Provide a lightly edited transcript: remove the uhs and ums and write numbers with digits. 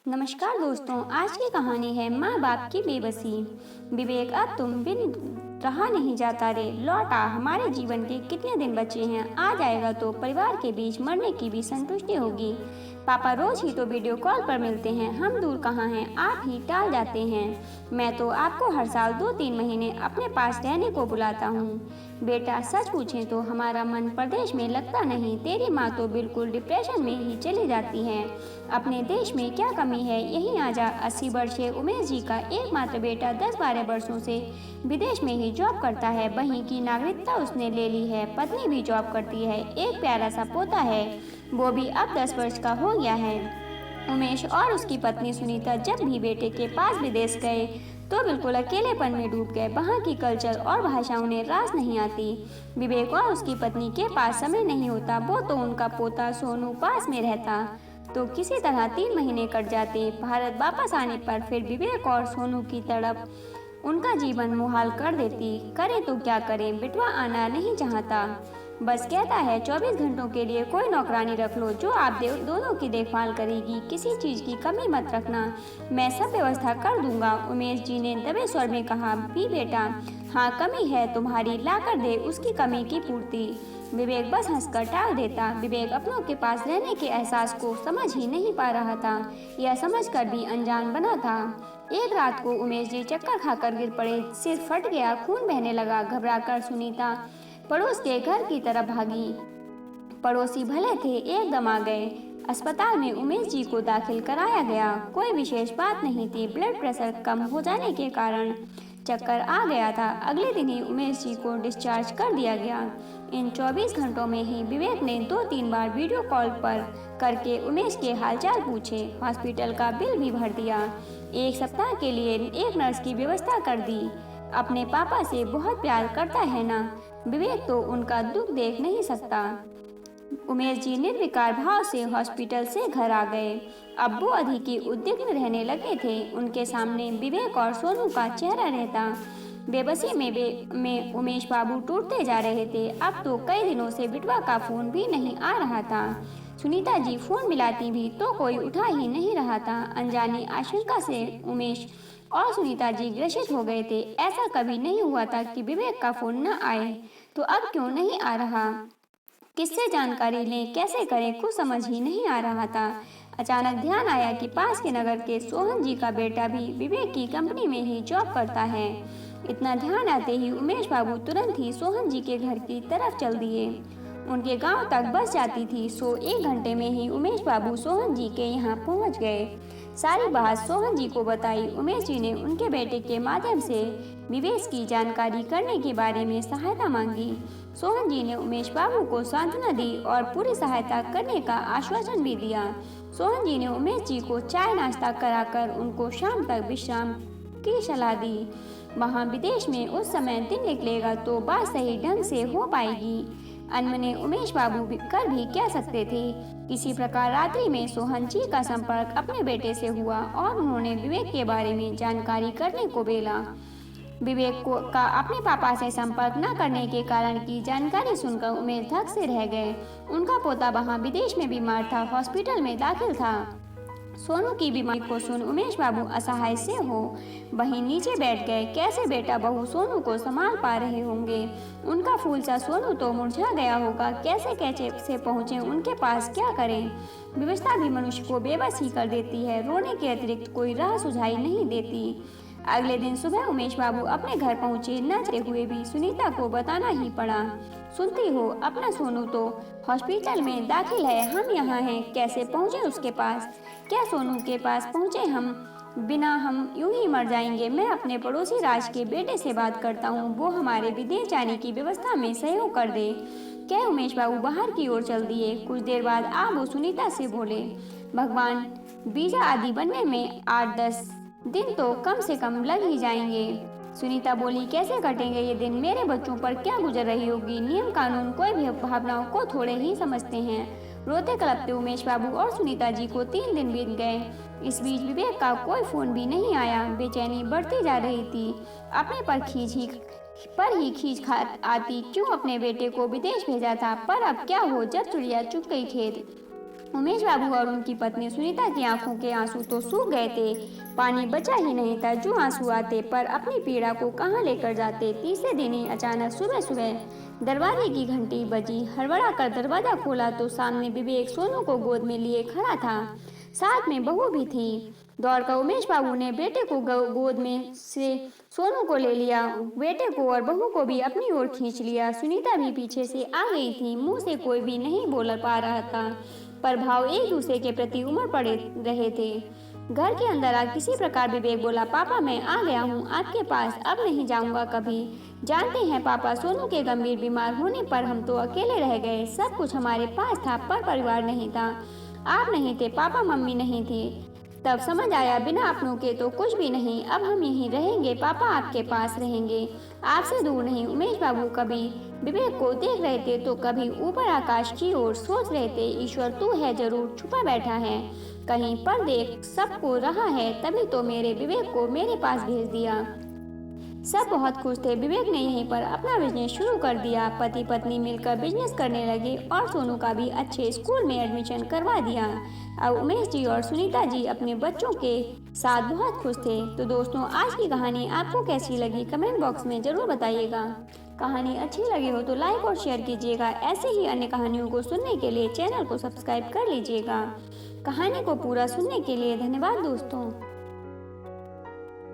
नमस्कार दोस्तों, आज की कहानी है माँ बाप की बेबसी। विवेक, अब तुम बिन रहा नहीं जाता रे, लौट आ। हमारे जीवन के कितने दिन बचे हैं, आ जाएगा तो परिवार के बीच मरने की भी संतुष्टि होगी। पापा रोज ही तो वीडियो कॉल पर मिलते हैं, हम दूर कहाँ हैं, आप ही टाल जाते हैं। मैं तो आपको हर साल 2-3 महीने अपने पास रहने को बुलाता हूँ। बेटा, सच पूछें तो हमारा मन प्रदेश में लगता नहीं। तेरी माँ तो बिल्कुल डिप्रेशन में ही चली जाती है। अपने देश में क्या कमी है, यहीं आ जा। 80 वर्षीय उमेश जी का एकमात्र बेटा 10-12 वर्षों से विदेश में ही जॉब करता है। वहीं की नागरिकता उसने ले ली है, पत्नी भी जॉब करती है, एक प्यारा सा पोता है, वो भी अब 10 वर्ष का हो गया है। उमेश और उसकी पत्नी सुनीता जब भी बेटे के पास विदेश गए तो बिल्कुल अकेलेपन में डूब गए। वहाँ की कल्चर और भाषा उन्हें रास नहीं आती। विवेक और उसकी पत्नी के पास समय नहीं होता। वो तो उनका पोता सोनू पास में रहता तो किसी तरह 3 महीने कट जाते। भारत वापस आने पर फिर विवेक और सोनू की तड़प उनका जीवन मुहाल कर देती। करे तो क्या करें, बिटवा आना नहीं चाहता, बस कहता है 24 घंटों के लिए कोई नौकरानी रख लो जो आप दोनों की देखभाल करेगी, किसी चीज की कमी मत रखना, मैं सब व्यवस्था कर दूंगा। उमेश जी ने दबे स्वर में कहा, भी बेटा, हाँ कमी है तुम्हारी, ला कर दे उसकी कमी की पूर्ति। विवेक बस हंसकर टाल देता। विवेक अपनों के पास रहने के एहसास को समझ ही नहीं पा रहा था, यह समझकर भी अनजान बना था। एक रात को उमेश जी चक्कर खाकर गिर पड़े, सिर फट गया, खून बहने लगा। घबराकर सुनीता पड़ोस के घर की तरफ भागी। पड़ोसी भले थे, एकदम आ गए। अस्पताल में उमेश जी को दाखिल कराया गया। कोई विशेष बात नहीं थी, ब्लड प्रेशर कम हो जाने के कारण चक्कर आ गया था। अगले दिन ही उमेश जी को डिस्चार्ज कर दिया गया। इन 24 घंटों में ही विवेक ने 2-3 बार वीडियो कॉल पर करके उमेश के हालचाल पूछे, हॉस्पिटल का बिल भी भर दिया। एक सप्ताह के लिए एक नर्स की व्यवस्था कर दी। अपने पापा से बहुत प्यार करता है ना, विवेक तो उनका दुख देख नहीं सकता। उमेश जी निर्विकार भाव से हॉस्पिटल से घर आ गए। अब वो अधिक ही उद्विग्न रहने लगे थे। उनके सामने विवेक और सोनू का चेहरा रहता। बेबसी में उमेश बाबू टूटते जा रहे थे। अब तो कई दिनों से बिटवा का फोन भी नहीं आ रहा था। सुनीता जी फोन मिलाती भी तो कोई उठा ही नहीं रहा था। अनजानी आशंका से उमेश और सुनीता जी ग्रसित हो गए थे। ऐसा कभी नहीं हुआ था कि विवेक का फोन न आए, तो अब क्यों नहीं आ रहा, किससे जानकारी लें, कैसे करें, कुछ समझ ही नहीं आ रहा था। अचानक ध्यान आया कि पास के नगर के सोहन जी का बेटा भी विवेक की कंपनी में ही जॉब करता है। इतना ध्यान आते ही उमेश बाबू तुरंत ही सोहन जी के घर की तरफ चल दिए। उनके गांव तक बस जाती थी, 1 घंटे में ही उमेश बाबू सोहन जी के यहाँ पहुँच गए। सारी बात सोहन जी को बताई। उमेश जी ने उनके बेटे के माध्यम से विवेक की जानकारी करने के बारे में सहायता मांगी। सोहन जी ने उमेश बाबू को सांत्वना दी और पूरी सहायता करने का आश्वासन भी दिया। सोहन जी ने उमेश जी को चाय नाश्ता कराकर उनको शाम तक विश्राम की सलाह दी। वहाँ विदेश में उस समय दिन निकलेगा तो बात सही ढंग से हो पाएगी। अनमने उमेश बाबू कर भी क्या सकते थे। किसी प्रकार रात्रि में सोहन जी का संपर्क अपने बेटे से हुआ और उन्होंने विवेक के बारे में जानकारी करने को बोला। विवेक का अपने पापा से संपर्क न करने के कारण की जानकारी सुनकर उमेश धक से रह गए। उनका पोता वहाँ विदेश में बीमार था, हॉस्पिटल में दाखिल था। सोनू की बीमारी को सुन उमेश बाबू असहाय से हो वहीं नीचे बैठ गए। कैसे बेटा बहू सोनू को संभाल पा रहे होंगे। उनका फूल सा सोनू तो मुरझा गया होगा। कैसे कैसे से पहुँचे उनके पास, क्या करें। व्यवस्था भी मनुष्य को बेबस ही कर देती है, रोने के अतिरिक्त कोई राह सुझाई नहीं देती। अगले दिन सुबह उमेश बाबू अपने घर पहुंचे। न चाहते हुए भी सुनीता को बताना ही पड़ा। सुनती हो, अपना सोनू तो हॉस्पिटल में दाखिल है, हम यहाँ हैं, कैसे पहुँचे उसके पास। क्या सोनू के पास पहुँचे हम बिना, हम यूं ही मर जाएंगे। मैं अपने पड़ोसी राज के बेटे से बात करता हूँ, वो हमारे विदेश जाने की व्यवस्था में सहयोग कर दे। क्या उमेश बाबू बाहर की ओर चल दिए। कुछ देर बाद वो सुनीता से बोले, भगवान, वीजा आदि बनने में 8-10 दिन तो कम से कम लग ही जाएंगे। सुनीता बोली, कैसे कटेंगे ये दिन, मेरे बच्चों पर क्या गुजर रही होगी। नियम कानून कोई भी भावनाओं को थोड़े ही समझते हैं। रोते कलपते उमेश बाबू और सुनीता जी को 3 दिन बीत गए। इस बीच विवेक का कोई फोन भी नहीं आया। बेचैनी बढ़ती जा रही थी। अपने पर ही खींच खा आती, क्यों अपने बेटे को विदेश भेजा था। पर अब क्या हो, जब चिड़िया चुग गई खेत। उमेश बाबू और उनकी पत्नी सुनीता की आंखों के आंसू तो सूख गए थे। पानी बचा ही नहीं था। जो आंसू आते पर अपनी पीड़ा को कहाँ लेकर जाते। तीसरे दिन ही अचानक सुबह सुबह दरवाजे की घंटी बजी। हड़बड़ा कर दरवाजा खोला तो सामने विवेक सोनू को गोद में लिए खड़ा था। साथ में बहू भी थी। दौड़कर उमेश बाबू ने बेटे को गोद में से सोनू को ले लिया। बेटे को और बहू को भी अपनी ओर खींच लिया। सुनीता भी पीछे से आ गई थी। मुंह से कोई भी नहीं बोल पा रहा था, पर भाव एक दूसरे के प्रति उमड़ पड़े रहे थे। घर के अंदर आ किसी प्रकार विवेक बोला, पापा मैं आ गया हूँ आपके पास, अब नहीं जाऊँगा कभी। जानते हैं पापा, सोनू के गंभीर बीमार होने पर हम तो अकेले रह गए। सब कुछ हमारे पास था पर परिवार नहीं था। आप नहीं थे पापा, मम्मी नहीं थी। तब समझ आया बिना अपनों के तो कुछ भी नहीं। अब हम यहीं रहेंगे पापा, आपके पास रहेंगे, आपसे दूर नहीं। उमेश बाबू कभी विवेक को देख रहे थे तो कभी ऊपर आकाश की ओर सोच रहे थे, ईश्वर तू है जरूर छुपा बैठा है कहीं पर, देख सबको रहा है, तभी तो मेरे विवेक को मेरे पास भेज दिया। सब बहुत खुश थे। विवेक ने यहीं पर अपना बिजनेस शुरू कर दिया। पति पत्नी मिलकर बिजनेस करने लगे और सोनू का भी अच्छे स्कूल में एडमिशन करवा दिया। अब उमेश जी और सुनीता जी अपने बच्चों के साथ बहुत खुश थे। तो दोस्तों, आज की कहानी आपको कैसी लगी कमेंट बॉक्स में ज़रूर बताइएगा। कहानी अच्छी लगी हो तो लाइक और शेयर कीजिएगा। ऐसे ही अन्य कहानियों को सुनने के लिए चैनल को सब्सक्राइब कर लीजिएगा। कहानी को पूरा सुनने के लिए धन्यवाद दोस्तों।